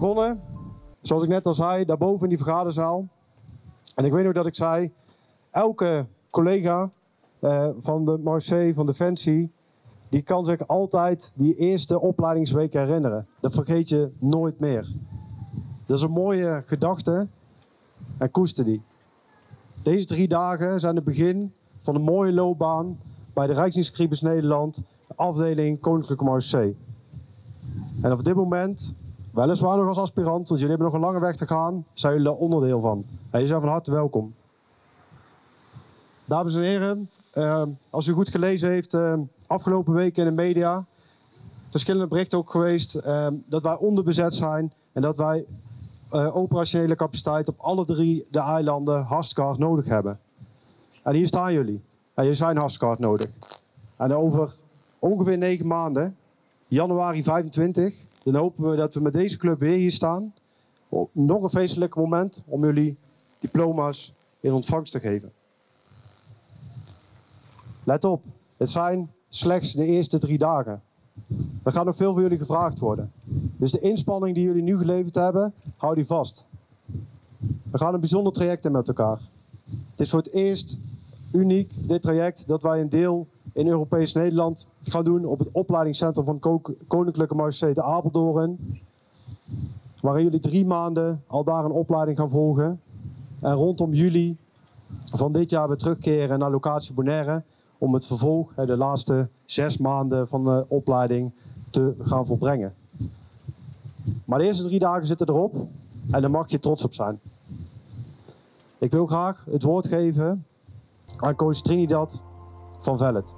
begonnen, zoals ik net al zei, daarboven in die vergaderzaal. En ik weet nog dat ik zei, elke collega van de Marseille, van Defensie, die kan zich altijd die eerste opleidingsweek herinneren. Dat vergeet je nooit meer. Dat is een mooie gedachte en koester die. Deze 3 dagen zijn het begin van een mooie loopbaan bij de Rijksdienst Nederland, afdeling Koninklijke Marseille. En op dit moment, weliswaar nog als aspirant, want jullie hebben nog een lange weg te gaan, zijn jullie daar onderdeel van. En jullie zijn van harte welkom. Dames en heren, als u goed gelezen heeft, afgelopen weken in de media, verschillende berichten ook geweest, dat wij onderbezet zijn en dat wij operationele capaciteit op alle 3 de eilanden hartstikke hard nodig hebben. En hier staan jullie. En jullie zijn hartstikke hard nodig. En over ongeveer 9 maanden, januari 25, dan hopen we dat we met deze club weer hier staan. Op nog een feestelijk moment om jullie diploma's in ontvangst te geven. Let op, het zijn slechts de eerste 3 dagen. Er gaat nog veel van jullie gevraagd worden. Dus de inspanning die jullie nu geleverd hebben, hou die vast. We gaan een bijzonder traject in met elkaar. Het is voor het eerst uniek, dit traject, dat wij een deel in Europees Nederland gaan doen op het opleidingscentrum van Koninklijke Marseille te Apeldoorn. Waarin jullie 3 maanden al daar een opleiding gaan volgen. En rondom juli van dit jaar weer terugkeren naar locatie Bonaire. Om het vervolg, de laatste 6 maanden van de opleiding, te gaan volbrengen. Maar de eerste 3 dagen zitten erop en daar mag je trots op zijn. Ik wil graag het woord geven aan coach Trinidad van Vellet.